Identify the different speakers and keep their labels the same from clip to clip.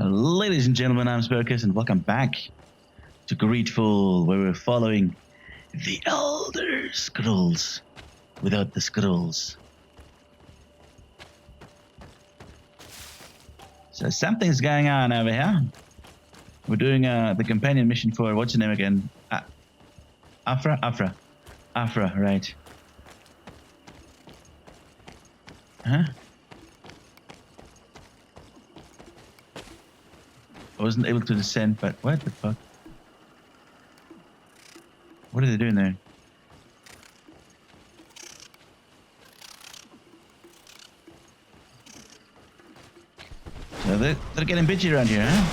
Speaker 1: Ladies and gentlemen, I'm Sparrowcus, and welcome back to Greedfall, where we're following the Elder Scrolls without the scrolls. So something's going on over here. We're doing the companion mission for, what's her name again? Afra, right. Huh? I wasn't able to descend, but what the fuck? What are they doing there? So they're getting bitchy around here, huh?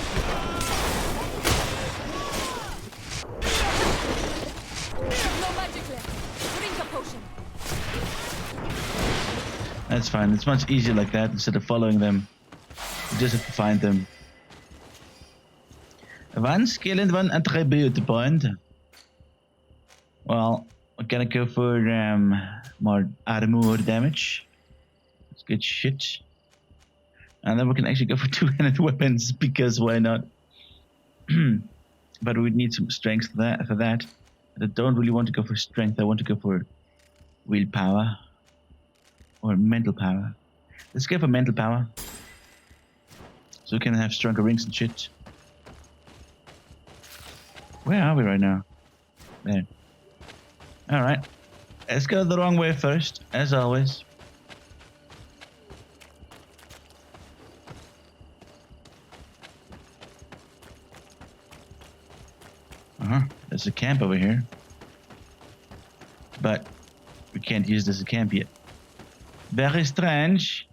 Speaker 2: No magic left. Drink a potion.
Speaker 1: That's fine. It's much easier like that instead of following them. You just have to find them. One skill and one attribute point. Well, we're gonna go for more armor damage. That's good shit. And then we can actually go for two-handed weapons because why not? But we need some strength for that. I don't really want to go for strength. I want to go for willpower or mental power. Let's go for mental power, so we can have stronger rings and shit. Where are we right now? There. Alright. Let's go the wrong way first, as always. There's a camp over here. But we can't use this as a camp yet. Very strange.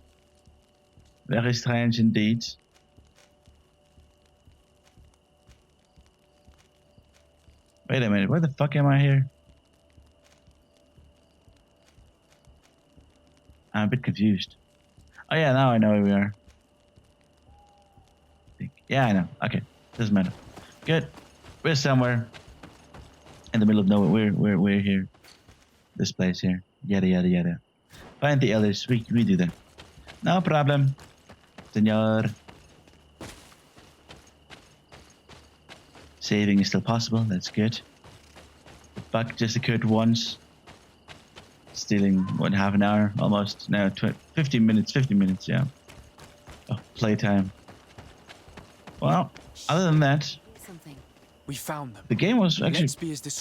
Speaker 1: Very strange indeed. Wait a minute, where the fuck am I here? I'm a bit confused. Oh yeah, now I know where we are. Yeah, I know. Okay, doesn't matter. Good. We're somewhere in the middle of nowhere. We're here. This place here. Yada yada yada. Find the elders. We do that. No problem, senor. Saving is still possible. That's good. The bug just occurred once. Stealing, what, half an hour? Almost. No, 15 minutes. 50 minutes, yeah. Oh, playtime. Well, other than that,
Speaker 3: we found them.
Speaker 1: The game was actually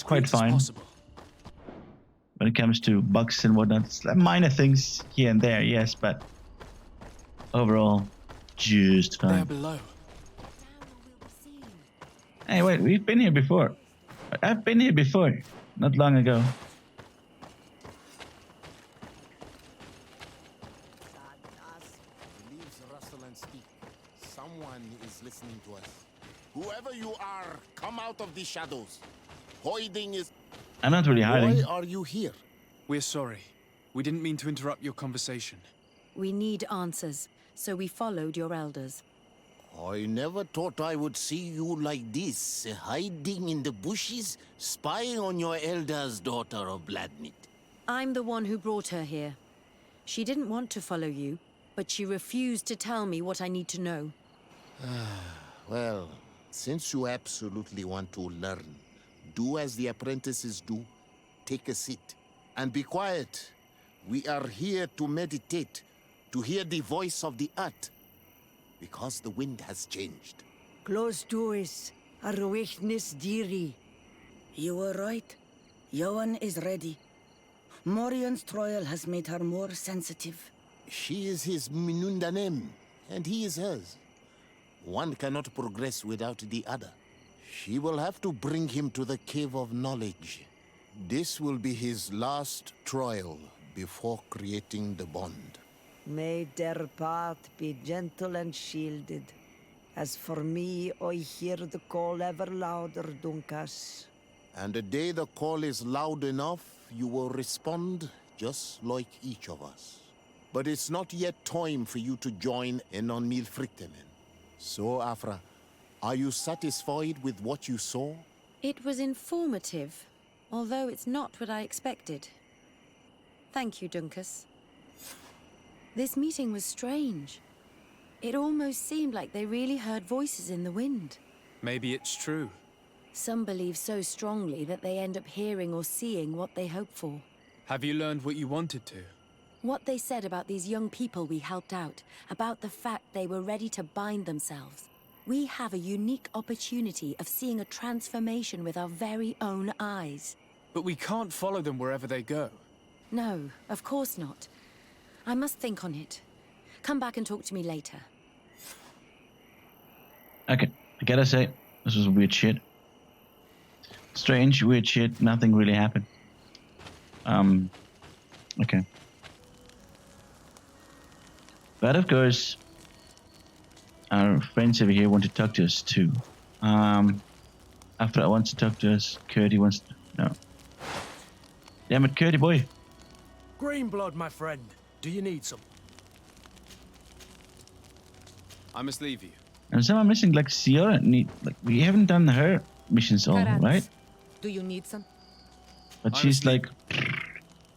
Speaker 1: quite fine.
Speaker 3: Possible.
Speaker 1: When it comes to bugs and whatnot. It's like minor things here and there, yes, but overall, just fine.
Speaker 3: They're below.
Speaker 1: Hey, wait, we've been here before. I've been here before, not long ago.
Speaker 4: The leaves rustle and speak. Someone is listening to us. Whoever you are, come out of the shadows. Hiding is...
Speaker 1: I'm not really hiding.
Speaker 4: Why are you here?
Speaker 3: We're sorry. We didn't mean to interrupt your conversation.
Speaker 2: We need answers, so we followed your elders.
Speaker 4: I never thought I would see you like this, hiding in the bushes, spying on your elder's daughter of Bloodmeat.
Speaker 2: I'm the one who brought her here. She didn't want to follow you, but she refused to tell me what I need to know.
Speaker 4: Well, since you absolutely want to learn, do as the apprentices do. Take a seat and be quiet. We are here to meditate, to hear the voice of the earth, because the wind has changed.
Speaker 5: Close doors are weakness, dearie. You were right. Johan is ready. Morian's trial has made her more sensitive.
Speaker 4: She is his Minundanem, and he is hers. One cannot progress without the other. She will have to bring him to the Cave of Knowledge. This will be his last trial before creating the bond.
Speaker 5: May their path be gentle and shielded. As for me, I hear the call ever louder, Dunkas.
Speaker 4: And the day the call is loud enough, you will respond just like each of us. But it's not yet time for you to join in on Milfrichtemen. So, Afra, are you satisfied with what you saw?
Speaker 2: It was informative, although it's not what I expected. Thank you, Dunkas. This meeting was strange. It almost seemed like they really heard voices in the wind.
Speaker 3: Maybe it's true.
Speaker 2: Some believe so strongly that they end up hearing or seeing what they hope for.
Speaker 3: Have you learned what you wanted to?
Speaker 2: What they said about these young people we helped out, about the fact they were ready to bind themselves. We have a unique opportunity of seeing a transformation with our very own eyes.
Speaker 3: But we can't follow them wherever they go.
Speaker 2: No, of course not. I must think on it. Come back and talk to me later.
Speaker 1: Okay, I gotta say, this was weird shit. Strange, weird shit. Nothing really happened. Okay. But of course, our friends over here want to talk to us too. Afra wants to talk to us. Curdy wants to... No. Damn it, Curdy boy.
Speaker 6: Green blood, my friend. Do you need some?
Speaker 3: I must leave you.
Speaker 1: And someone missing, like Sierra. We haven't done her missions all,
Speaker 7: Karats,
Speaker 1: right?
Speaker 7: Do you need some?
Speaker 1: But she's like...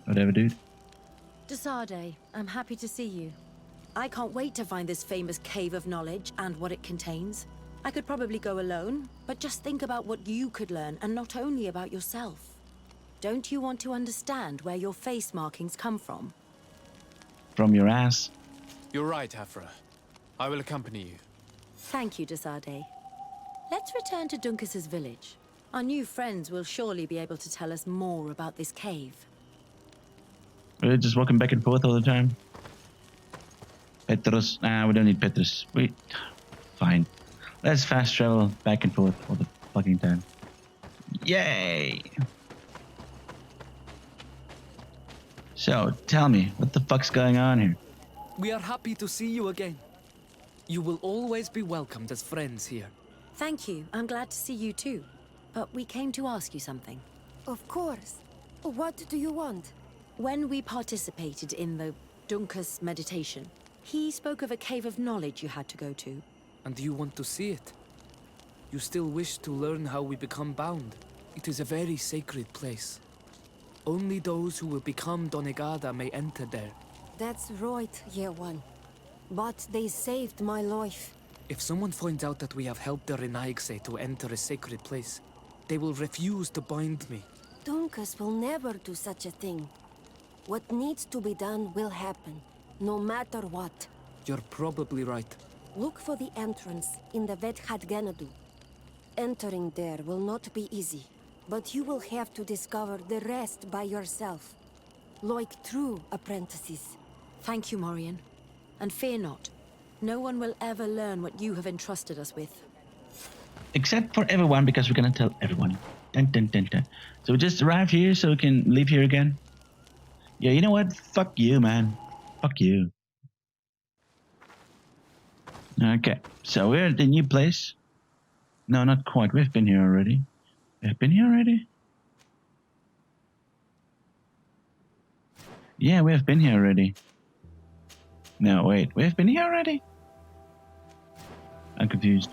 Speaker 1: Whatever, dude.
Speaker 2: Desarde, I'm happy to see you. I can't wait to find this famous cave of knowledge and what it contains. I could probably go alone, but just think about what you could learn, and not only about yourself. Don't you want to understand where your face markings come from?
Speaker 1: From your ass.
Speaker 3: You're right, Afra. I will accompany you.
Speaker 2: Thank you, Desarde. Let's return to Duncas's village. Our new friends will surely be able to tell us more about this cave.
Speaker 1: We're just walking back and forth all the time. Petrus. Nah, we don't need Petrus. Wait. Fine. Let's fast travel back and forth all the fucking time. Yay! So, tell me, what the fuck's going on here?
Speaker 8: We are happy to see you again. You will always be welcomed as friends here.
Speaker 2: Thank you. I'm glad to see you too. But we came to ask you something.
Speaker 7: Of course. What do you want?
Speaker 2: When we participated in the Duncas meditation, he spoke of a cave of knowledge you had to go to.
Speaker 8: And you want to see it? You still wish to learn how we become bound? It is a very sacred place. Only those who will become Donegada may enter there.
Speaker 7: That's right, Year One. But they saved my life.
Speaker 8: If someone finds out that we have helped the Renaigse to enter a sacred place, they will refuse to bind me.
Speaker 7: Duncas will never do such a thing. What needs to be done will happen, no matter what.
Speaker 8: You're probably right.
Speaker 7: Look for the entrance in the Vedhat Ganadu. Entering there will not be easy, but you will have to discover the rest by yourself. Like true apprentices.
Speaker 2: Thank you, Morian. And fear not. No one will ever learn what you have entrusted us with.
Speaker 1: Except for everyone, because we're gonna tell everyone. Dun, dun, dun, dun. So we just arrived here so we can leave here again? Yeah, you know what? Fuck you, man. Fuck you. Okay, so we're at the new place. No, not quite. We've been here already. We've been here already? Yeah, we've been here already. No, wait. We've been here already? I'm confused.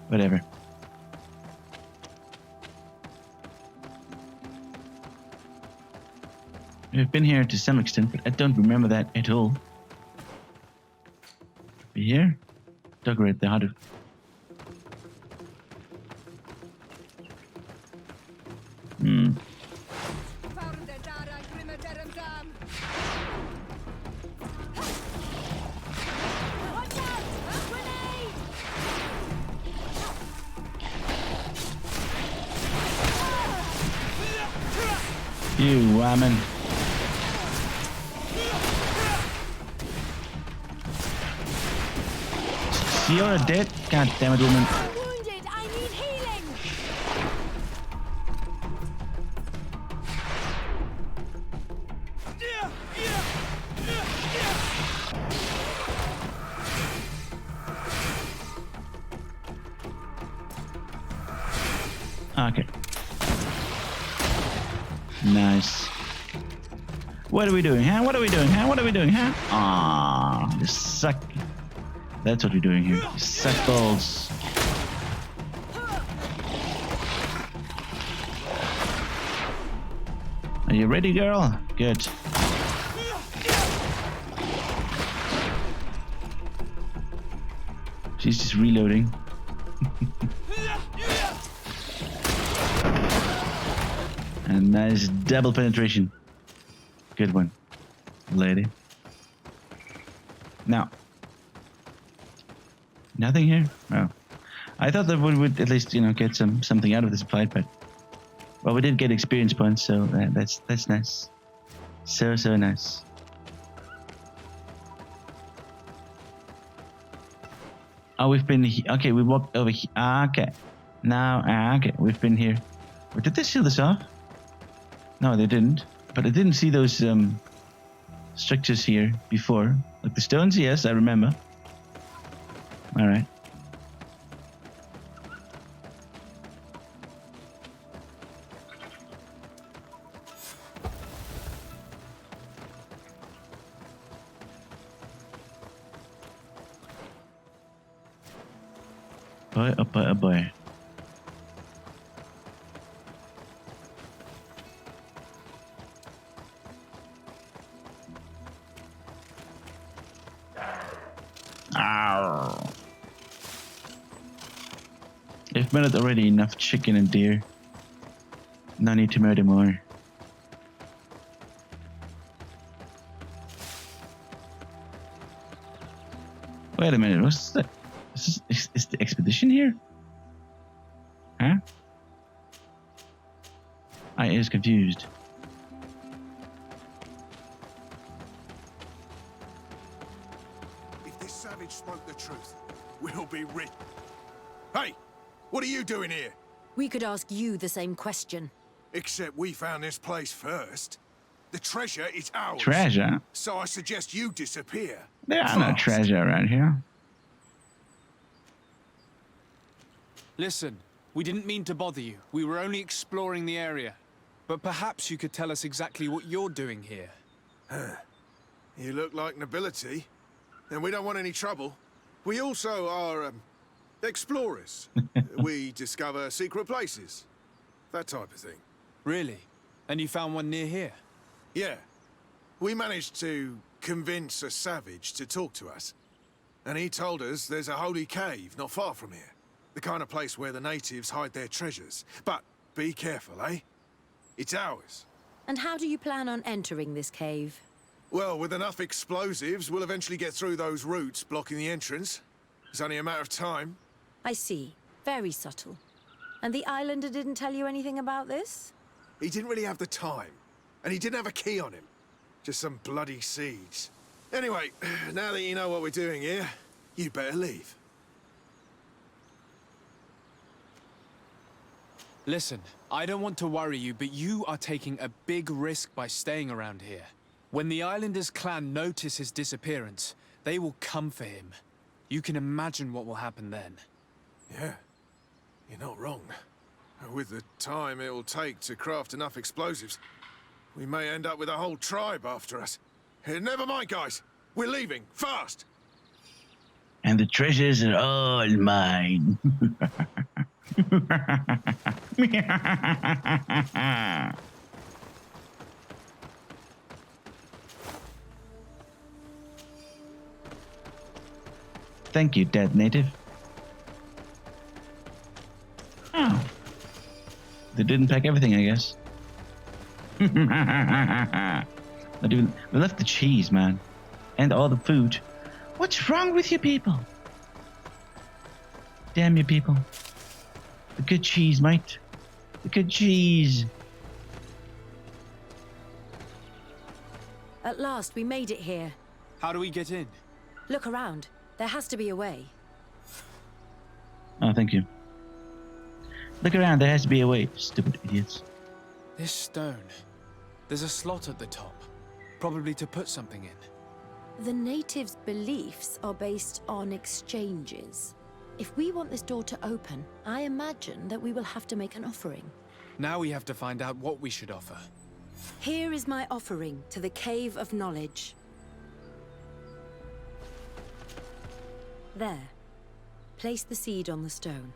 Speaker 1: Whatever. We've been here to some extent, but I don't remember that at all. We here? Decorate the Hadu. You woman. You're dead? God damn it, woman.
Speaker 2: I'm wounded. I need healing.
Speaker 1: Okay. Nice. What are we doing, huh? What are we doing, huh? What are we doing, huh? Ah, you suck. That's what we're doing here. You suck balls. Are you ready, girl? Good. She's just reloading. And nice double penetration. Good one, lady. Now, nothing here? Oh. I thought that we would at least, get something out of this fight, but well, we did get experience points, so that's nice. So nice. Oh, we've been okay. We walked over here. Okay, now okay, we've been here. Or did they seal this off? No, they didn't. But I didn't see those structures here before. Like the stones, yes, I remember. All right. Boy, oh boy, oh boy. Ow. They've murdered already enough chicken and deer. No need to murder more. Wait a minute, what's that? Is the expedition here? Huh? I is confused.
Speaker 9: If this savage spoke the truth, we'll be rich. Hey, what are you doing here?
Speaker 2: We could ask you the same question.
Speaker 9: Except we found this place first. The treasure is ours.
Speaker 1: Treasure?
Speaker 9: So I suggest you disappear.
Speaker 1: There are no treasure around here.
Speaker 3: Listen, we didn't mean to bother you. We were only exploring the area. But perhaps you could tell us exactly what you're doing here.
Speaker 9: You look like nobility, and we don't want any trouble. We also are, explorers. We discover secret places. That type of thing.
Speaker 3: Really? And you found one near here?
Speaker 9: Yeah. We managed to convince a savage to talk to us. And he told us there's a holy cave not far from here. The kind of place where the natives hide their treasures. But be careful, eh? It's ours.
Speaker 2: And how do you plan on entering this cave?
Speaker 9: Well, with enough explosives, we'll eventually get through those roots blocking the entrance. It's only a matter of time.
Speaker 2: I see. Very subtle. And the islander didn't tell you anything about this?
Speaker 9: He didn't really have the time. And he didn't have a key on him. Just some bloody seeds. Anyway, now that you know what we're doing here, you'd better leave.
Speaker 3: Listen, I don't want to worry you, but you are taking a big risk by staying around here. When the Islanders' clan notice his disappearance, they will come for him. You can imagine what will happen then.
Speaker 9: Yeah, you're not wrong. With the time it'll take to craft enough explosives, we may end up with a whole tribe after us. Never mind, guys. We're leaving, fast!
Speaker 1: And the treasures are all mine. Thank you, dead native. Oh. They didn't pack everything, I guess. They left the cheese, man. And all the food. What's wrong with you people? Damn you people. The good cheese, mate. The good cheese.
Speaker 2: At last, we made it here.
Speaker 3: How do we get in?
Speaker 2: Look around. There has to be a way.
Speaker 1: Oh, thank you. Look around, there has to be a way, stupid idiots.
Speaker 3: This stone. There's a slot at the top. Probably to put something in.
Speaker 2: The natives' beliefs are based on exchanges. If we want this door to open, I imagine that we will have to make an offering.
Speaker 3: Now we have to find out what we should offer.
Speaker 2: Here is my offering to the Cave of Knowledge. There. Place the seed on the stone.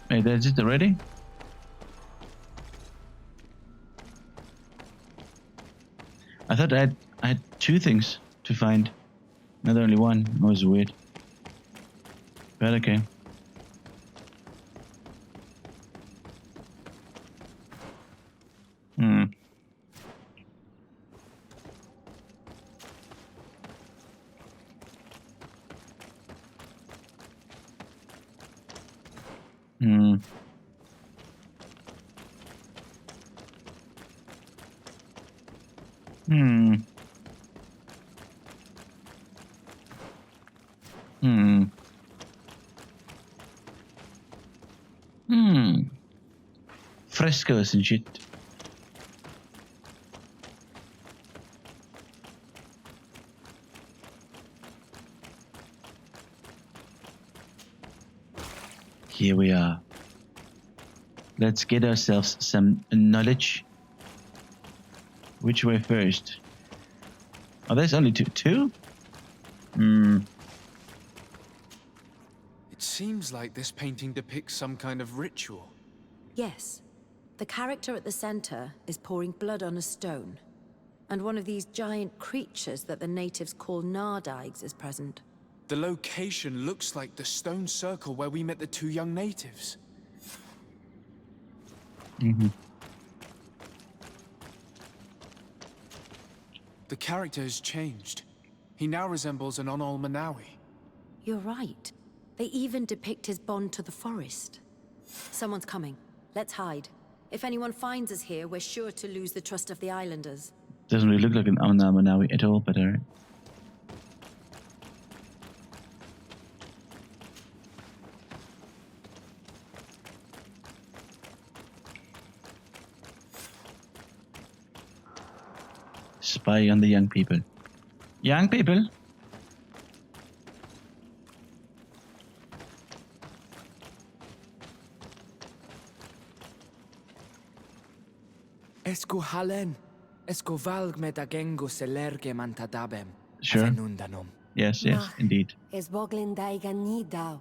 Speaker 1: Wait, that's it already? I thought I had 2 things to find. Not only one. That was weird. But okay. Hmm. Hmm. Hmm. Hmm. Hmm. Frescoes and shit. Here we are. Let's get ourselves some knowledge. Which way first? Oh, there's only two? Hmm.
Speaker 3: It seems like this painting depicts some kind of ritual.
Speaker 2: Yes. The character at the center is pouring blood on a stone. And one of these giant creatures that the natives call Nardigs is present.
Speaker 3: The location looks like the stone circle where we met the 2 young natives.
Speaker 1: Mm-hmm.
Speaker 3: The character has changed. He now resembles an Onol Manawi.
Speaker 2: You're right. They even depict his bond to the forest. Someone's coming. Let's hide. If anyone finds us here, we're sure to lose the trust of the islanders.
Speaker 1: Doesn't really look like an Manawi at all, but alright. Spy on the young people. Young people?
Speaker 8: Esco halen. Esco valg med agengo selerge mantadabem.
Speaker 1: Sure.
Speaker 8: Avenundanum.
Speaker 1: Yes, yes, indeed.
Speaker 7: Es boglin daigan dau.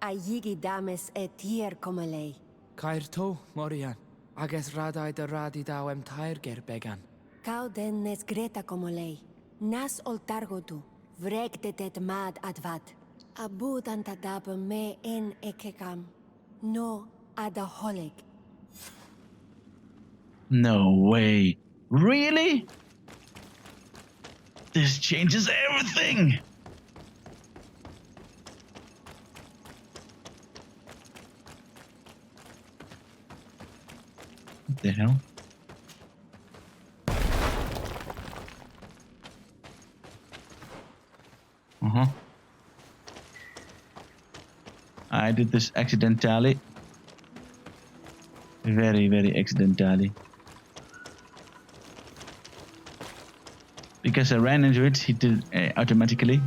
Speaker 7: Ayigi dames etier comelei.
Speaker 8: Cairto, Morian. Ages radai de radi dawem tairger began.
Speaker 7: Cauden nes greta comolei. Nas oltargotu. Vrek de det mad advat. Abud antadab me en ekekam. No adaholig.
Speaker 1: No way. Really? This changes everything! What the hell? Uh-huh. I did this accidentally. Very, very accidentally. Because I ran into it, he did automatically.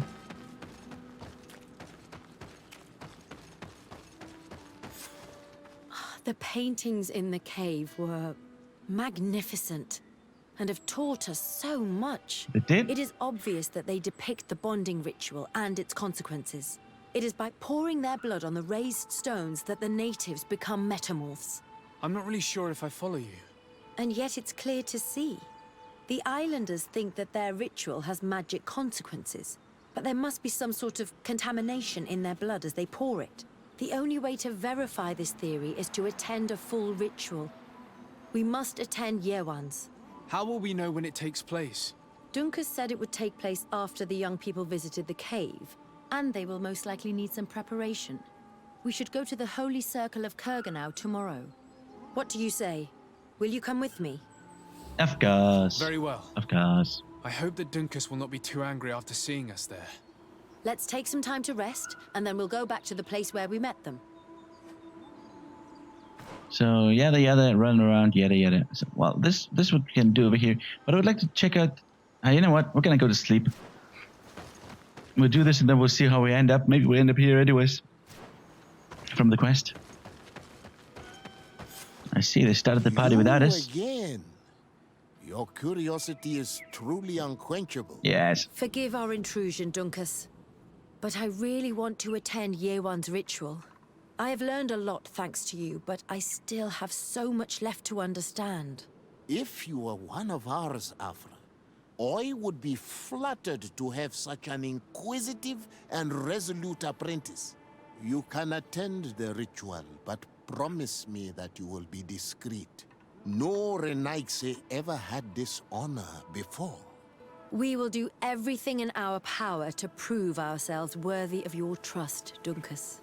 Speaker 2: The paintings in the cave were magnificent and have taught us so much.
Speaker 1: They did?
Speaker 2: It is obvious that they depict the bonding ritual and its consequences. It is by pouring their blood on the raised stones that the natives become metamorphs.
Speaker 3: I'm not really sure if I follow you.
Speaker 2: And yet it's clear to see. The islanders think that their ritual has magic consequences, but there must be some sort of contamination in their blood as they pour it. The only way to verify this theory is to attend a full ritual. We must attend Yewan's.
Speaker 3: How will we know when it takes place?
Speaker 2: Dunkus said it would take place after the young people visited the cave, and they will most likely need some preparation. We should go to the Holy Circle of Kurganau tomorrow. What do you say? Will you come with me?
Speaker 1: Of course.
Speaker 3: Very well.
Speaker 1: Of course.
Speaker 3: I hope that Dunkus will not be too angry after seeing us there.
Speaker 2: Let's take some time to rest, and then we'll go back to the place where we met them.
Speaker 1: So yada yada, run around, yada yada. So, well, this what we can do over here. But I would like to check out. You know what? We're gonna go to sleep. We'll do this, and then we'll see how we end up. Maybe we'll end up here anyways. From the quest. I see they started the party without us.
Speaker 4: Again. Your curiosity is truly unquenchable.
Speaker 1: Yes.
Speaker 2: Forgive our intrusion, Dunkus. But I really want to attend Yewan's ritual. I have learned a lot thanks to you, but I still have so much left to understand.
Speaker 4: If you are one of ours, Afra, I would be flattered to have such an inquisitive and resolute apprentice. You can attend the ritual, but promise me that you will be discreet. No Renaigse ever had this honor before.
Speaker 2: We will do everything in our power to prove ourselves worthy of your trust, Duncas.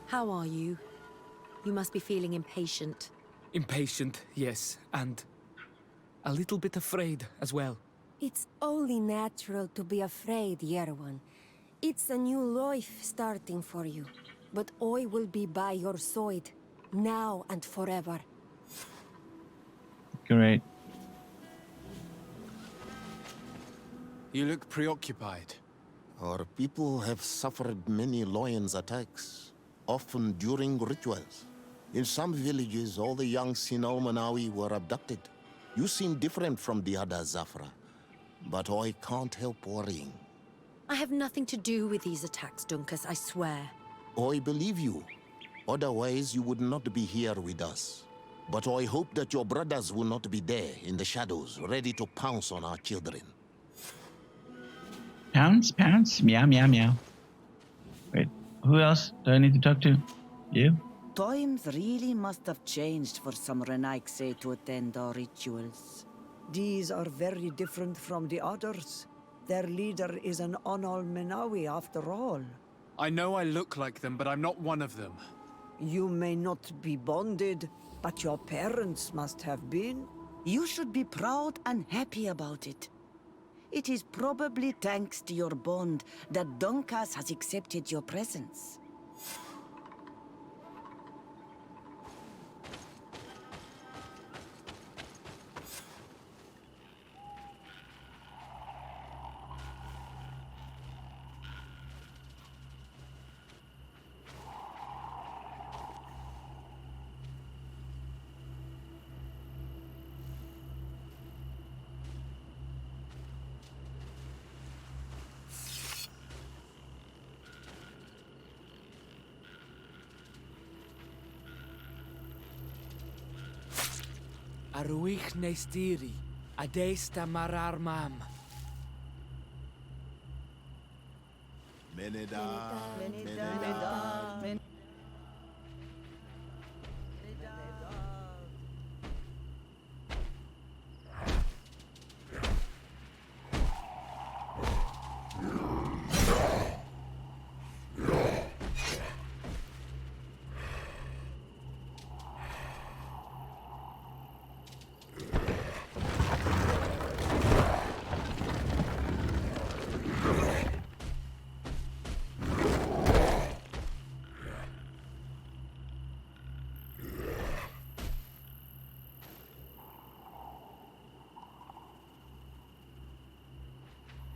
Speaker 2: How are you? You must be feeling impatient.
Speaker 8: Impatient, yes, and a little bit afraid as well.
Speaker 7: It's only natural to be afraid, Yerwan. It's a new life starting for you. But I will be by your side, now and forever.
Speaker 1: Great.
Speaker 3: You look preoccupied.
Speaker 4: Our people have suffered many lions' attacks, often during rituals. In some villages, all the young Sinalmanawi were abducted. You seem different from the other Zafra, but I can't help worrying.
Speaker 2: I have nothing to do with these attacks, Duncas, I swear.
Speaker 4: I believe you. Otherwise, you would not be here with us. But I hope that your brothers will not be there in the shadows, ready to pounce on our children.
Speaker 1: Pounce, pounce, meow, meow, meow. Wait, who else do I need to talk to? You?
Speaker 5: Times really must have changed for some Renaigse to attend our rituals.
Speaker 10: These are very different from the others. Their leader is an Onol Menawi after all.
Speaker 3: I know I look like them, but I'm not one of them.
Speaker 10: You may not be bonded, but your parents must have been.
Speaker 5: You should be proud and happy about it. It is probably thanks to your bond that Duncas has accepted your presence.
Speaker 8: Aruich Nestiri, Adesta Marar Mam.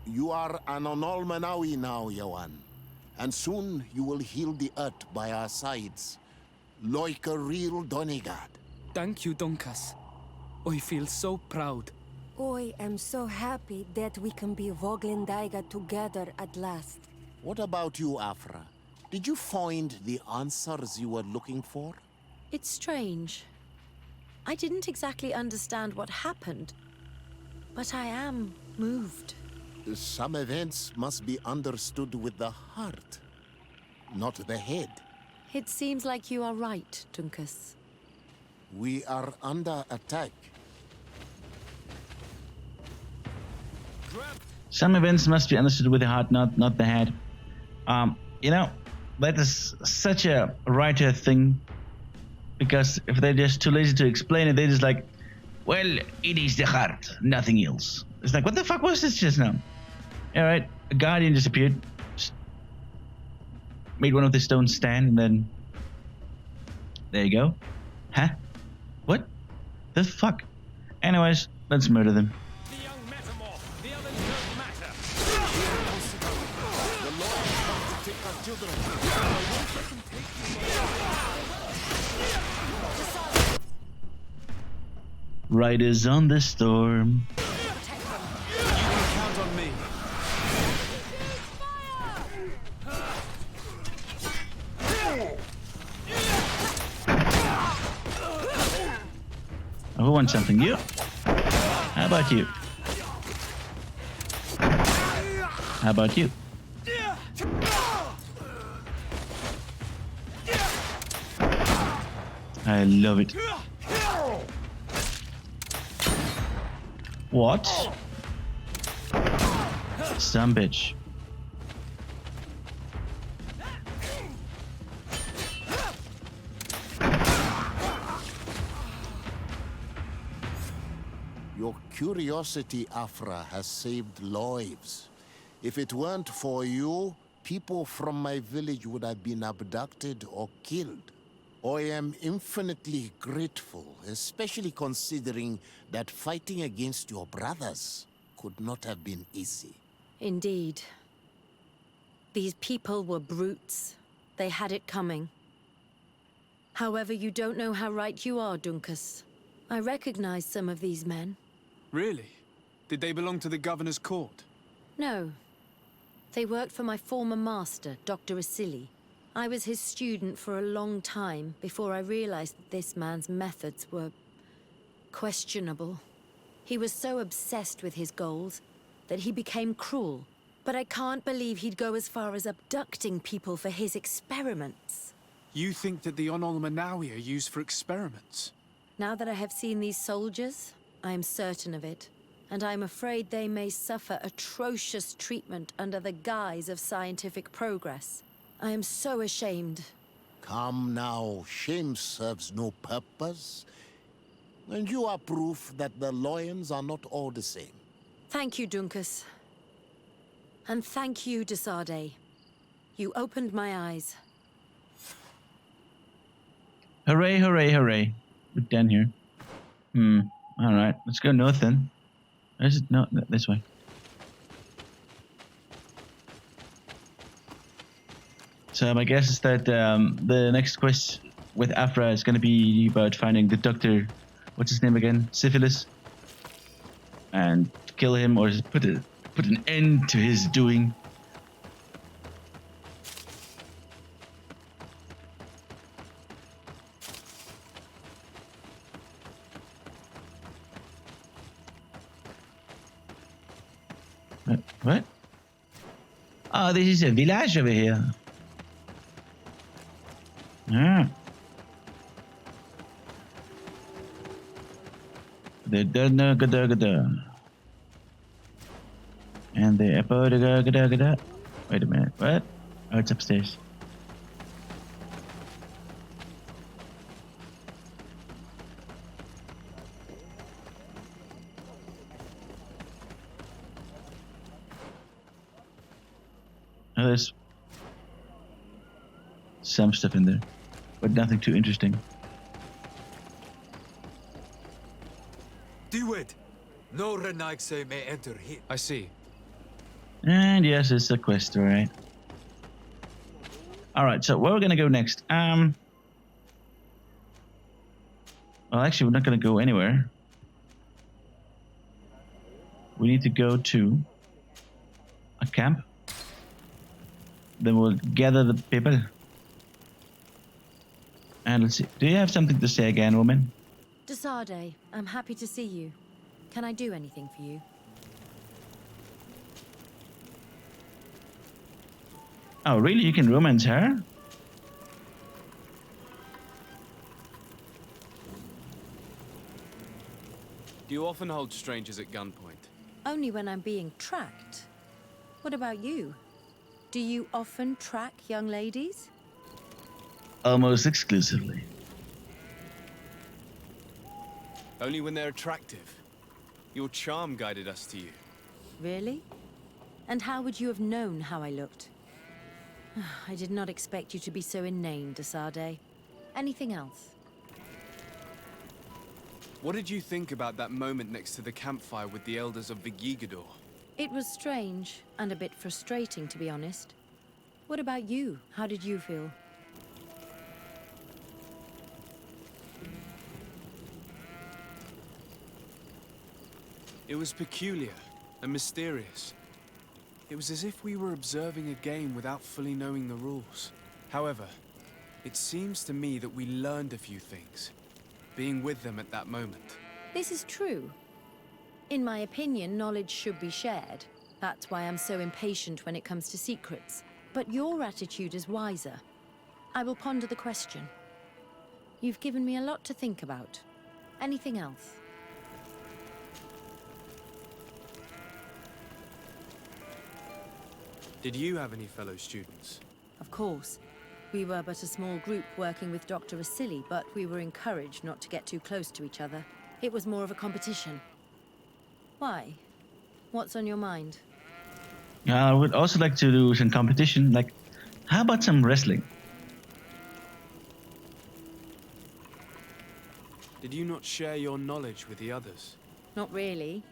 Speaker 4: You are an Onol Manawi now, Yawan. And soon you will heal the earth by our sides, like a real Donegad.
Speaker 8: Thank you, Duncas. I feel so proud.
Speaker 7: I am so happy that we can be Voglendaiga together at last.
Speaker 4: What about you, Afra? Did you find the answers you were looking for?
Speaker 2: It's strange. I didn't exactly understand what happened, but I am moved.
Speaker 4: Some events must be understood with the heart, not the head.
Speaker 2: It seems like you are right, Duncas.
Speaker 4: We are under attack.
Speaker 1: Some events must be understood with the heart, not the head. You know, that is such a writer thing, because if they're just too lazy to explain it, they're just like, well, it is the heart, nothing else. It's like, what the fuck was this just now? Alright, a guardian disappeared. Just made one of the stones stand, and then there you go. Huh? What? The fuck? Anyways, let's murder them.
Speaker 6: The young metamorph, the others don't matter.
Speaker 1: Riders on the storm.
Speaker 3: You can count on me.
Speaker 1: Who wants something? You? How about you? How about you? I love it. What? Some bitch.
Speaker 4: Your curiosity, Afra, has saved lives. If it weren't for you, people from my village would have been abducted or killed. I am infinitely grateful, especially considering that fighting against your brothers could not have been easy.
Speaker 2: Indeed. These people were brutes. They had it coming. However, you don't know how right you are, Dunkus. I recognize some of these men.
Speaker 3: Really? Did they belong to the governor's court?
Speaker 2: No. They worked for my former master, Dr. Asili. I was his student for a long time before I realized that this man's methods were questionable. He was so obsessed with his goals that he became cruel. But I can't believe he'd go as far as abducting people for his experiments.
Speaker 3: You think that the Onol Manawi are used for experiments?
Speaker 2: Now that I have seen these soldiers, I am certain of it. And I'm afraid they may suffer atrocious treatment under the guise of scientific progress. I am so ashamed.
Speaker 4: Come now, shame serves no purpose. And you are proof that the lions are not all the same.
Speaker 2: Thank you, Dunkus. And thank you, Desade. You opened my eyes.
Speaker 1: Hooray, hooray, hooray. We're done here. Alright, let's go north then. Is it? No, this way. So my guess is that the next quest with Afra is going to be about finding the doctor. What's his name again? Syphilis. And kill him or just put an end to his doing. What? Oh, this is a village over here. Ah. And the wait a minute, what? Oh, it's upstairs. Oh, there's some stuff in there, but nothing too interesting.
Speaker 11: Do it! No Renaigse may enter here.
Speaker 3: I see.
Speaker 1: And yes, it's a quest, alright. Alright, so where we're gonna go next? Well, actually, we're not gonna go anywhere. We need to go to a camp. Then we'll gather the people. And let's see. Do you have something to say again, woman?
Speaker 2: Desade, I'm happy to see you. Can I do anything for you?
Speaker 1: Oh, really? You can romance her?
Speaker 12: Do you often hold strangers at gunpoint?
Speaker 2: Only when I'm being tracked. What about you? Do you often track young ladies?
Speaker 1: Almost exclusively.
Speaker 12: Only when they're attractive. Your charm guided us to you.
Speaker 2: Really? And how would you have known how I looked? I did not expect you to be so inane, Desade. Anything else?
Speaker 12: What did you think about that moment next to the campfire with the elders of Vigigador?
Speaker 2: It was strange, and a bit frustrating, to be honest. What about you? How did you feel?
Speaker 12: It was peculiar and mysterious. It was as if we were observing a game without fully knowing the rules. However, it seems to me that we learned a few things, being with them at that moment.
Speaker 2: This is true. In my opinion, knowledge should be shared. That's why I'm so impatient when it comes to secrets. But your attitude is wiser. I will ponder the question. You've given me a lot to think about. Anything else?
Speaker 12: Did you have any fellow students?
Speaker 2: Of course. We were but a small group working with Dr. Vasily, but we were encouraged not to get too close to each other. It was more of a competition. Why? What's on your mind?
Speaker 1: I would also like to do some competition. Like, how about some wrestling?
Speaker 12: Did you not share your knowledge with the others?
Speaker 2: Not really.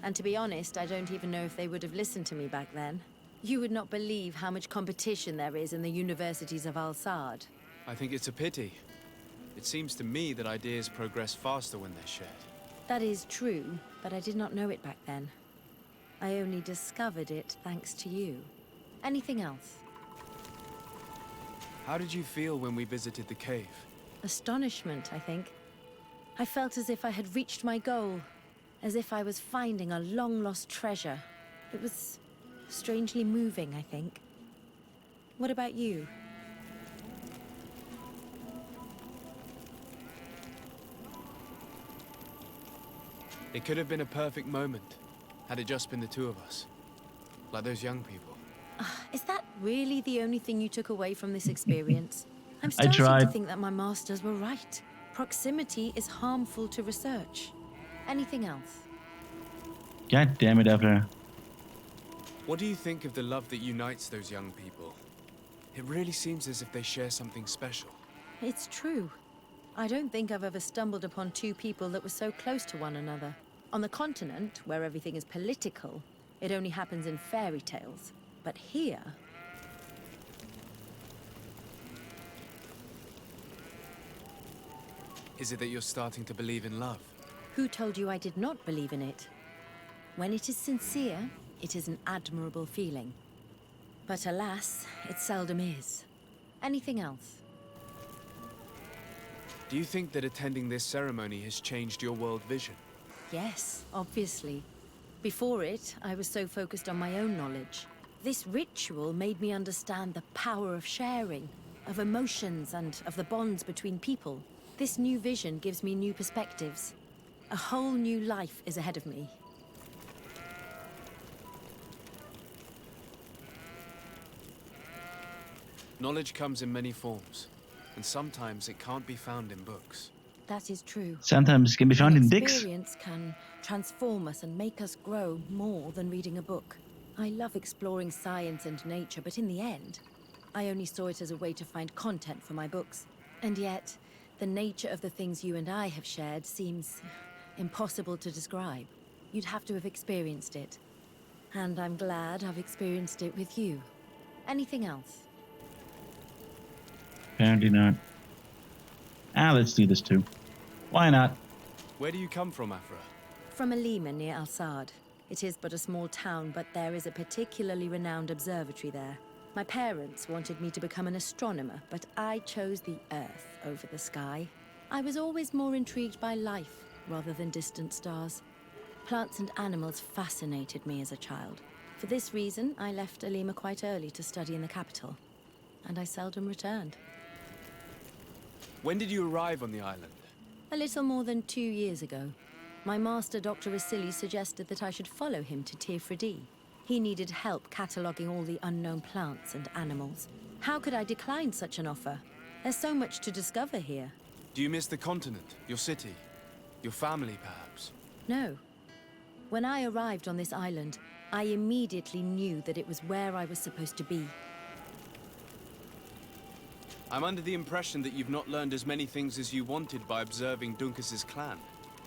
Speaker 2: And to be honest, I don't even know if they would have listened to me back then. You would not believe how much competition there is in the universities of Al-Sad.
Speaker 12: I think it's a pity. It seems to me that ideas progress faster when they're shared.
Speaker 2: That is true, but I did not know it back then. I only discovered it thanks to you. Anything else?
Speaker 12: How did you feel when we visited the cave?
Speaker 2: Astonishment, I think. I felt as if I had reached my goal, as if I was finding a long-lost treasure. It was strangely moving, I think. What about you?
Speaker 12: It could have been a perfect moment, had it just been the two of us. Like those young people.
Speaker 2: Is that really the only thing you took away from this experience? I'm
Speaker 1: I
Speaker 2: starting
Speaker 1: tried.
Speaker 2: to think that my masters were right. Proximity is harmful to research. Anything else?
Speaker 1: God damn it, Abner.
Speaker 12: What do you think of the love that unites those young people? It really seems as if they share something special.
Speaker 2: It's true. I don't think I've ever stumbled upon two people that were so close to one another. On the continent, where everything is political, it only happens in fairy tales. But here...
Speaker 12: Is it that you're starting to believe in love?
Speaker 2: Who told you I did not believe in it? When it is sincere, it is an admirable feeling. But alas, it seldom is. Anything else?
Speaker 12: Do you think that attending this ceremony has changed your world vision?
Speaker 2: Yes, obviously. Before it, I was so focused on my own knowledge. This ritual made me understand the power of sharing, of emotions, and of the bonds between people. This new vision gives me new perspectives. A whole new life is ahead of me.
Speaker 12: Knowledge comes in many forms, and sometimes it can't be found in books.
Speaker 2: That is true.
Speaker 1: Sometimes it can be found in dicks.
Speaker 2: Experience can transform us and make us grow more than reading a book. I love exploring science and nature, but in the end, I only saw it as a way to find content for my books. And yet, the nature of the things you and I have shared seems impossible to describe. You'd have to have experienced it. And I'm glad I've experienced it with you. Anything else?
Speaker 1: Apparently not. Let's do this too. Why not?
Speaker 12: Where do you come from, Afra?
Speaker 2: From Alima near Al-Sad. It is but a small town, but there is a particularly renowned observatory there. My parents wanted me to become an astronomer, but I chose the Earth over the sky. I was always more intrigued by life rather than distant stars. Plants and animals fascinated me as a child. For this reason, I left Alima quite early to study in the capital, and I seldom returned.
Speaker 12: When did you arrive on the island?
Speaker 2: A little more than 2 years ago. My master, Dr. Vasily, suggested that I should follow him to Tirfredi. He needed help cataloguing all the unknown plants and animals. How could I decline such an offer? There's so much to discover here.
Speaker 12: Do you miss the continent, your city, your family, perhaps?
Speaker 2: No. When I arrived on this island, I immediately knew that it was where I was supposed to be.
Speaker 12: I'm under the impression that you've not learned as many things as you wanted by observing Duncas's clan.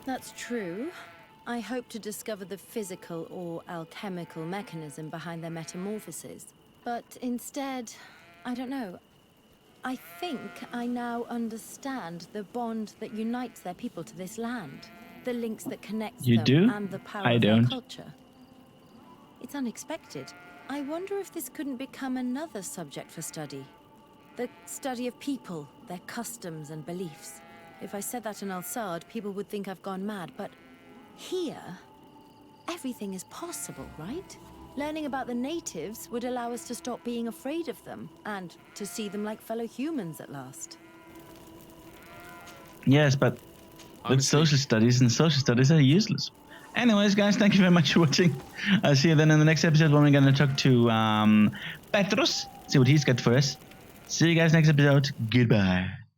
Speaker 2: That's true. I hope to discover the physical or alchemical mechanism behind their metamorphoses. But instead, I don't know. I think I now understand the bond that unites their people to this land. The links that connect
Speaker 1: You
Speaker 2: them
Speaker 1: do?
Speaker 2: and the power
Speaker 1: I
Speaker 2: of
Speaker 1: don't.
Speaker 2: their culture. It's unexpected. I wonder if this couldn't become another subject for study. The study of people, their customs and beliefs. If I said that in Alsard, people would think I've gone mad, but here, everything is possible, right? Learning about the natives would allow us to stop being afraid of them, and to see them like fellow humans at last.
Speaker 1: Yes, but with social studies, and social studies are useless. Anyways, guys, thank you very much for watching. I'll see you then in the next episode when we're going to talk to Petros, see what he's got for us. See you guys next episode. Goodbye.